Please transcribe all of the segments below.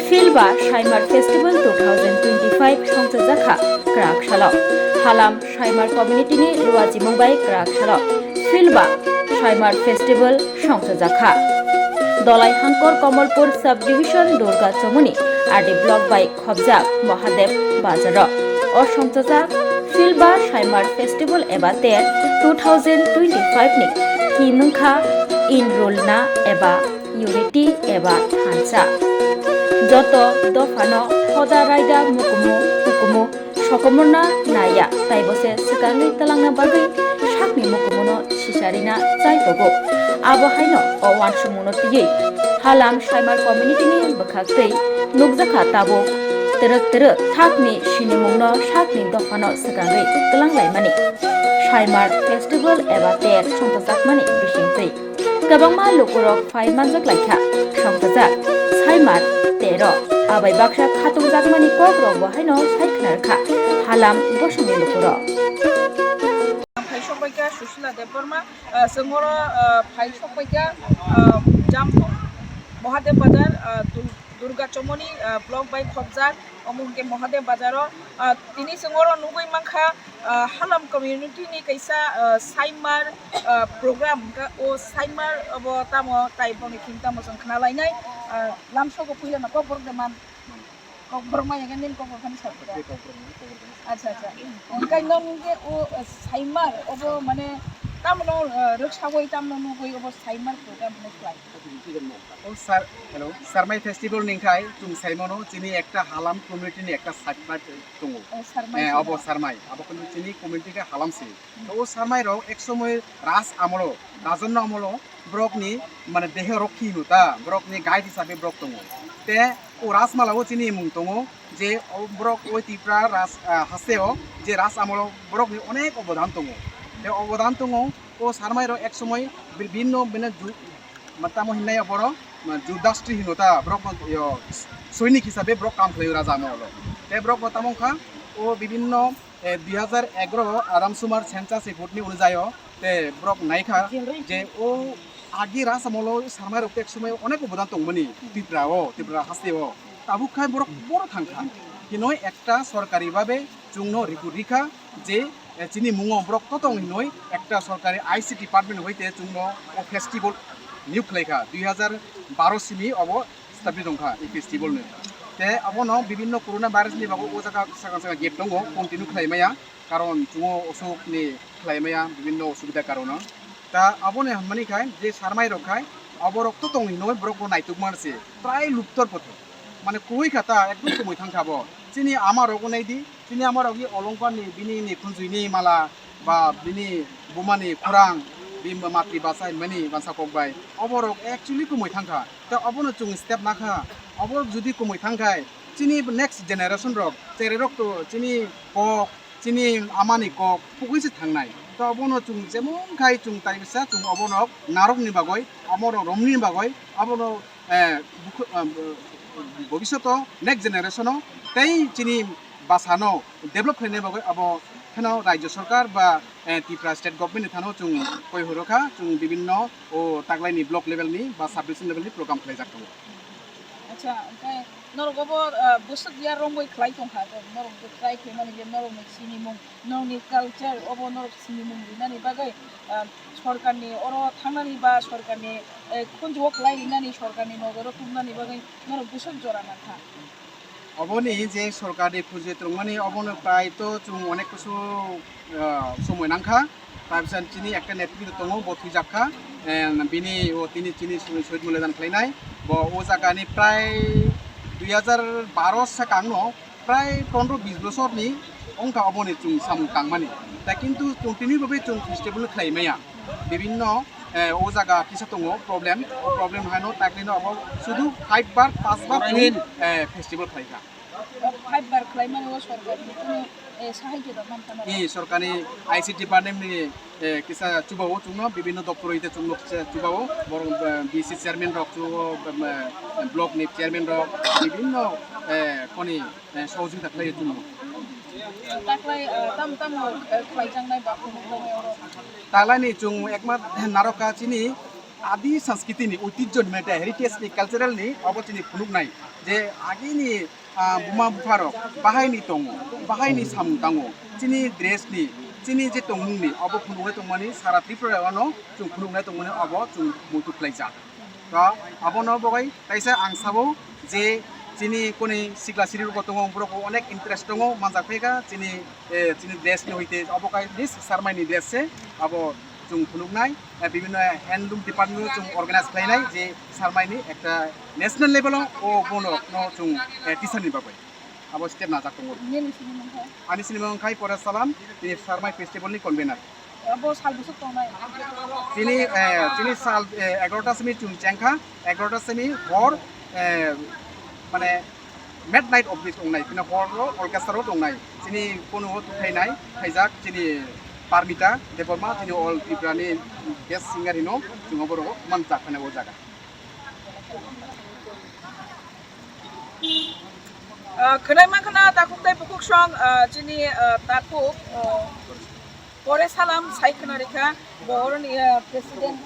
Filba Shaimar Festival 2025 সংযোজখা Krakshalo Halam Shaimar Community ni Ruaji Mumbai Krakshalo Filba Shaimar Festival সংযোজখা Dolai Hankor Kamalpur Subdivision Durga Chomuni RD Block by Khobjak Mahadev Bazar O সংযোজক Filba Shaimar Festival eba ter 2025 ni Thimungkha Enrollna eba Unity eba Thansa Joto dofano hoda raida mukumu sokomorna naya taibose sikangni talangna bagui sakni mukumuno sisarina jaitogo abo haino o wan sumuno tiyei halam Shaimar community ni bakhaktei nukjakha tabo tere thakni sinimungno sakni dofano sikangni talanglaimani Shaimar festival eba ter songtajakmani bisingtei kabangma lokorok phai manjak laikha songtajak Shaimar Tero abai baksa khatung jakmani kokrok bahaino saikhnarkha halam bosni lokoro phai sokbaika Sushila Deborma sengoro phai sokbaika jam Mahadev Bazar Durga Chomoni block by Khobjak omungke Mahadev Bazaro tini sengoro nugoi mangkha halam community ni kaisa Shaimar program o Shaimar abo tamo taiboni khintamo jong khnalainai lamsoko puila na kokborok deman kokborok mai again din kokborok kan sabra acha onkai nonge o Shaimar obo mane tamno roksagoi tamno nugoi obo Shaimar program ne klai O sir hello সারমাই festival নিংখাই তুম সাইমনো চিনি একটা Halam community নি একটা সাইটমার দङ of সারমাই আবো চিনি কমিউনিটিকে হালামসি তো ও সারমাই র এক সময় রাজ আমলো রাজন্য আমলো ব্রকনি মানে দেহ রক্ষী নুতা ব্রকনি গাইড হিসাবে ব্রক দङ তে ও রাজমালাও চিনি মুং দङ যে ব্রক ওই ত্রিপুরা রাজ হাসেও যে রাজ আমলো ব্রকনি অনেক অবদান দङ তে অবদান দङ ও সারমাই র এক সময় বিভিন্ন মানে matamo hinay boro judastri hinota brok yo সৈনিক হিসাবে ব্রক কাম খাই রাজা আমলো তে ব্রক তামংখা ও বিভিন্ন 2011 আরামসুমার সেন্সাস রিপোর্টনি অনুযায়ী তে ব্রক নাইখা যে ও আগে রাজ আমলো সারমাই রক্ত এক সময় অনেক অবদান দংমনি ত্রিপুরা হাসেও তাবুখাই ব্রক বড় থাংখা কিন্তু একটা সরকারি ভাবে চুংনো রিখা যে চিনি মুঙ ব্রক ততং হিনই একটা সরকারি আইসি ডিপার্টমেন্ট হইতে চুংনো ও ফেস্টিভ্যাল নিয়োগ খাইখা 2012 সিমি অব স্থাপিত দংখা এই ফেস্টিভ্যাল নে তে অবনো বিভিন্ন করোনা ভাইরাস नि বাগো ও জায়গা সাগা গেট দङ কন্টিনিউ খাইমায়া কারণ চুঙো অসুখ नि খাইমায়া বিভিন্ন অসুবিধা কারণ তা অবনে হামমানি খাই যে সারমাই রখাই অবরক্ত দং নয় ব্রক নাইতুক মারছে প্রায় লুপ্তর পথ মানে কই খাতা একদম কমই থাংখাব চিনি আমার রগনাই দি চিনি আমার রগি অলংকারনি বিনি নি খুনজুইনি মালা বা বিনি বোমানি খুরাং bim matri basai mani bansa kokbai oborok actually kumoi thangkha ta obono chung step nakha oborok judi kumoi thangkai chini next generation rok tere rok to chini kok chini amani kok pukuise thangnai ta obono chung jemon khai chung taibisa chung obonok narok ni bagoi amoro romni bagoi abono bobishoto next generation tei chini basano develop khane bagoi abo থানো রাজ্য সরকার বা Tripura state government থানো চুং কই হরখা চুং বিভিন্ন ও তাগলাইনি block লেভেলনি বা sub division লেভেলনি programme খাই যাক আচ্ছা ওমফাই নরগবো বসত দিয়া রমই খাই দংখা নরগ ট্রাই খাইমানি যে নরগ সিনিমুং নরনি কালচার অব নরগ সিনিমুং বিনানি বাগै সরকারনি অর থাংনানি বা সরকারনি খুনজক লাইনানি সরকারনি নগর তুমনানি বাগै নরগ বসত জরানা থা অবনি যে সরকারি খুঁজে মানে অবন প্রায় তো চুং অনেক কিছু সময় নাংখা তারপর চিনি একটা নেতৃত্ব দङ বথুই জাখা বিনি ও তিনি চিনি শহীদ মূল্যদান খাইনাই ও জায়গানি প্রায় 2012 সাকাংনো প্রায় 15-20 বছরনি অংকা অবনি চুং সামু কাংমানি তা কিন্তু কন্টিনিউ ভাবে চুং ফেস্টিভ্যাল খাইমায়া বিভিন্ন ও জায়গা কিসা দङ প্রবলেম ও প্রবলেম হানো তাকলিনো অব শুধু 5 বার 5 বার ফেস্টিভ্যাল খাইখা 5 বার খাইমানি ও সরকার কোনো সাহায্য দাম থানা এই সরকারি আইসি ডিপার্টমেন্ট নি কিসা চুবাও চুনো বিভিন্ন দপ্তর হইতে চুনো চুবাও বরং বিসি চেয়ারম্যান রক ব্লক নি চেয়ারম্যান রক বিভিন্ন কোনি সহযোগিতা খাই চুনো তাকলাই তাম খাইজাংনাই বা তাগলাইনি চুং একমাত নারকা চিনি आदि संस्कृति नि ঐতিহ্য मेटे हेरिटेज नि कल्चरल नि अब चिनि खुनुगनाय जे आगिनि बुमा बुफारक बाहायनि दङ बाहायनि सामु दङ चिनि ड्रेस नि चिनि जे दंमुंनि अब खुनुगनाय दंमानि सारा त्रिपुरायावनो जों खुनुगनाय दंमानि अब जों मुतुख्लायजा तो अबनो बगाय ताइसा आं साबो जे चिनि कोनि सिग्ला सिरिर गतङ बरको अनेक इन्ट्रेस्ट दङ मानजाफेगा चिनि ड्रेस नि होइते अब काय दिस सारमाइनि ड्रेस से अब जों खुनुगनाय বিভিন্ন হ্যান্ডলুম ডিপার্টমেন্ট जों अर्गानाइज खालायनाय जे सारमाइनि একটা नेशनल लेभेलाव ओ बनो नो जों टिचारनि बागै अब स्टेप नाजादों आनि सिनेमा फरेस्ट सालाम दिनै सारमाइ फेस्टिभेलनि कनभेनार अब सालबुसो दंनाय दिनै साल 11टा सेमि जों जेंखा 11टा सेमि हर माने मेड नाइट अफ दिस दंनाय बिना हर अर्केस्ट्रा दंनाय दिनै कोनो थैनाय थाइजाक दिनै पारमिता देबरमा दिनै अल त्रिपुरानि गेस्ट सिंगार हिनो जों बर' मान जाखानांगौ जागा खोनाय माखना दाखुंथाय बुकुसं जिनि दाखु परे सालाम साइखनारिखा बरनि प्रेसिडेंट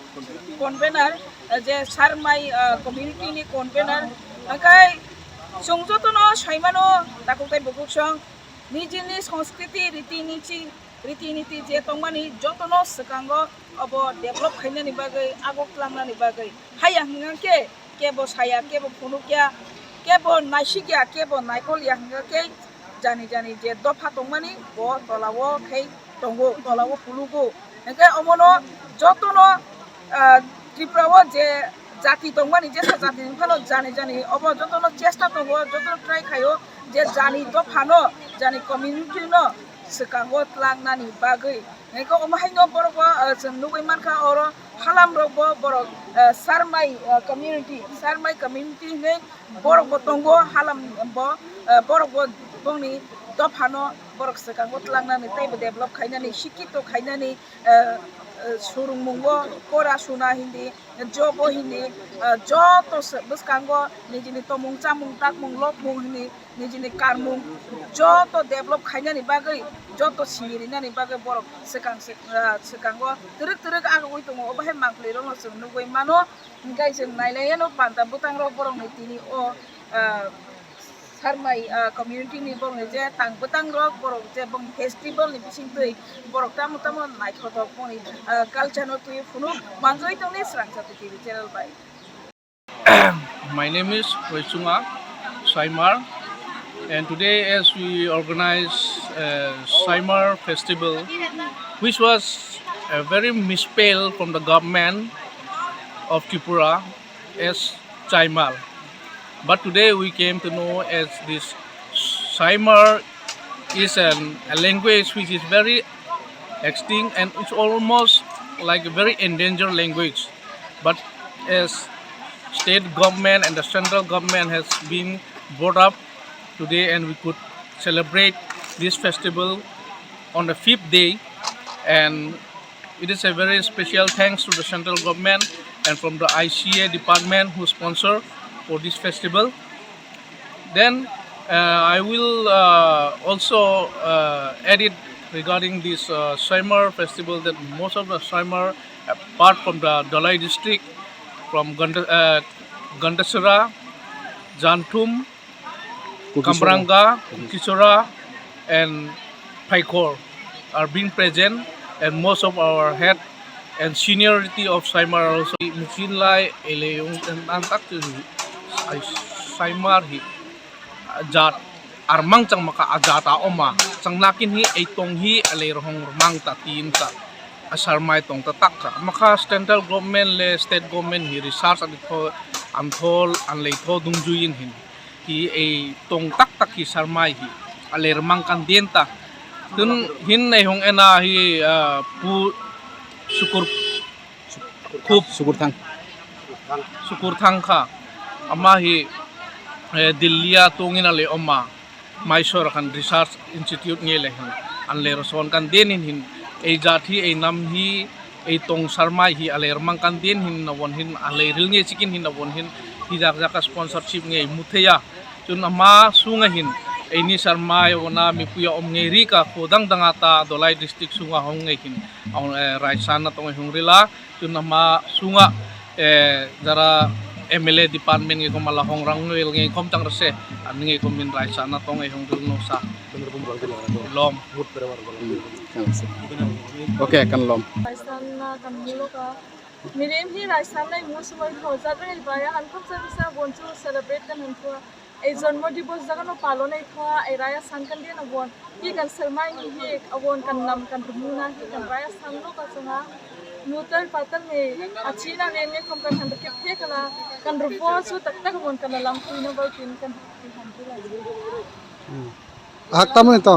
कनभेनार जे सारमाइ कमिउनिटिनि कनभेनार ओंखाय जोंजोतनो साइमानो दाखुंथाय बुकुसं निजिनि संस्कृति रीति-नीति जे तंमानि जतनो सकांगो अब डेभलप खायनानि बागै आगो खालामनानि बागै हाया हंगाके केबो साया केबो फुनुकिया केबो नायसिकिया केबो नायखलिया हंगाके जानि जे दफा तंमानि बो तलावो खै तंगो तलावो फुलुगो एके अमनो जतनो त्रिपुरावो जे जाति तंमानि जे जाति फालो जानि अब जतनो चेष्टा तंगो जतनो ट्राई खायो जे जानि दफानो जानि कमिउनिटि नो सकांगो tlangनानि बागै एको अमहायनो बरबो जों नुगै मानखा अरो हालाम रबो बर सारमाइ कमिउनिटि नै बरबो तंगो हालाम बो बरबो बंनि दफानो बरक सकांगो tlangनानि तैबो डेभलप खायनानि शिक्षित खायनानि सुरुंमुंगो कोरा सुना हिंदी जबो हिंदी जतो बसकांगो निजिनि तमुं चामुं ताकमुं लकमुं हिंदी निजिनि कारमुं जतो डेभलप खायनानि बागै जतो सिरिनानि बागै बरक सकांगो तरक आगै दङ अबहाय मांखलै रङ जों नुगै मानो गाय जों नायलायानो पान्ता बुतांरो बरंनि तिनि अ सारमाइ कमिउनिटिनि बरंनि जे तांबुतांरो बरक जे बं फेस्टिवलनि बिसिंतै बरक तामो नायखतो बनि कालचारनो तुय फुनु मानजय तंनि स्रांसा टिभि चैनल बाय My name is Wesunga Saimar, and today as we organize Saimar festival, which was a very misspelled from the government of Tripura as Saimar. But today we came to know as this Saimar is a language which is very extinct and it's almost like a very endangered language. But as state government and the central government has been brought up today and we could celebrate this festival on the 5th day, and it is a very special thanks to the central government and from the ICA department who sponsor for this festival. Then I will also edit regarding this Saimar festival that most of the Saimar apart from the Dalai district from Gandasara, Jantum, Kambranga, Kisora and Paikor are being present, and most of our head and seniority of Saimar are also Muchinlai Eleung and Antak Saimar hi Jat Armang chang maka ajata oma chang nakin hi eitong hi alerhong mang ta tin ta asarmai tong ta takka maka central government le state government hi research anthol anlei tho dungjuin hin hi ei tong tak tak hi sarmai hi aler mang kan dienta tun hin nei hong ena hi pu sukur thang kha ama hi Dillia tungin ale oma Mysore kan research institute nge le hin anle roson kan denin hin ei jathi ei nam hi ei tong sarmai hi aler mang kan den hin na won hin ale ril nge chikin hin na won hin hi jak sponsorship nge mutheya chun ama sunga hin ei ni sarmai wona mi puya om nge ri ka khodang dangata Dolai district sunga hong nge hin raisana tong hungrila chun ama sunga যারা MLA department ngi ko malahong rangwil ngi kom tang rase ani ngi kom min rai sana tong ai hong dul no sa lom oke kan lom Raisan na kamulo ka. Mirim hi Raisan na mo sumay ho jadre baya han khop sa bisa bonchu celebrate kan han thua. Ei janmo divos jaga no palon ei thua ei raya san kan dia na bon. Hi kan sermai ni hi awon kan nam kan rumuna hi kan raya san no ka chunga. Nutar patal me achina ne ne kom kan han ke the kala kan rupo su tak tak bon kan lam ku no ba tin kan han thula. haktamu to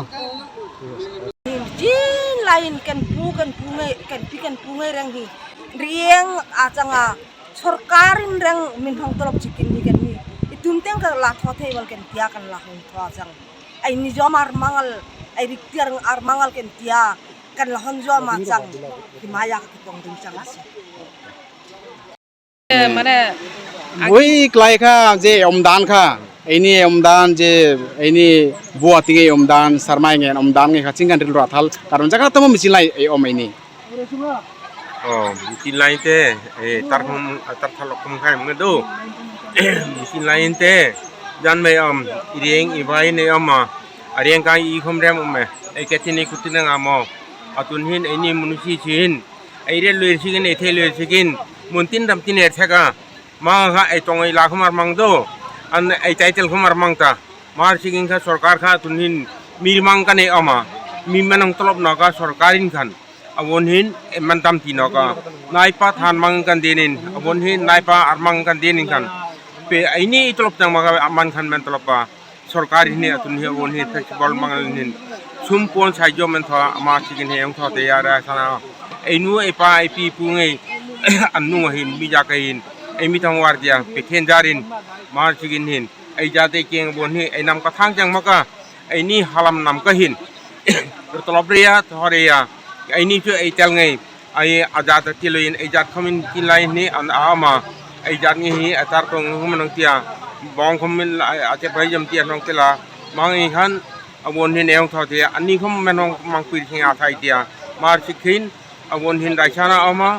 Jin lain kan pi kan pungai rang hi rieng achanga sorkarin rang min hong tolop chikin ni kan ni itum teng ka la tho thei wal kan tia kan la hong tho chang ai ni jom ar mangal ai riktiar ar mangal kan tia kan la hon jo ma chang himaya ka tong ding chang as ওই ক্লাই খা যে অমদান খা ini omdan je ini buah tinge omdan sarmai ngen omdan nge khaching kan rilra thal karon jaga tamo misilai ei om ini misin lain te tar thalok kum khai mnge do misin lain te jan me irieng ibai ne ama arieng kai I khom rem me ei ketini kutina ngamo atun hin ini munusi chin ei re luir sigin ei thel luir sigin muntin dam tin er thega ma ha ei tongai la khomar mang do an ai title khomar mangta mar sigin kha sarkar kha tunhin mirmang kane ama mimanang tolop naga sarkarin khan awon hin mantam tinoka naipa than mang kan denin awon hin naipa armang kan denin kan pe aini tolop tang maga aman khan man tolopa sarkarin ne atun hi awon hin festival mangal hin sumpon saijo man tha ama sigin he ong tha te yara sana ainu epa ip pungai annu hin mi ja kain emi thang war dia pe then jarin mar sigin hin ai jate keng bon hi ai nam ka thang jang maka ai ni halam nam ka hin tolop ria thoria ai ni chu ai tel ngai ai ajat tiloin ai jat khamin kin lain ni an ama ai jat ngi hi atar tong humanang tia bong khamin ate bai jam tia nong tela mang i khan awon hin eong thotia ani khom menong mang pir singa thai tia mar sikhin awon hin daisana ama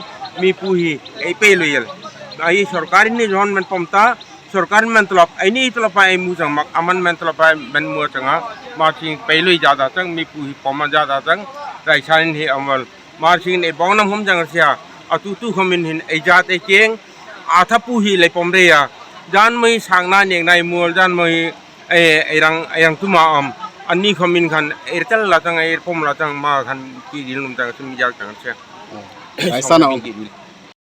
mi puhi ai pe loyal ai sarkar ni jon men pomta sarkar men tolop ai ni tolop ai mu jang mak aman men tolop ai ben mu changa ma sing pe loi jada chang mi puhi poma jada chang raisan hi amal mar sing ne bongnam hom jang sia atu tu khomin hin ai jat ai keng atha puhi le pomre ya jan mai sangna neng nai mul jan mai ai rang tuma am ani khomin khan ertel la chang ai pom la chang ma khan ki dilum chang sum jak chang sia Raisan om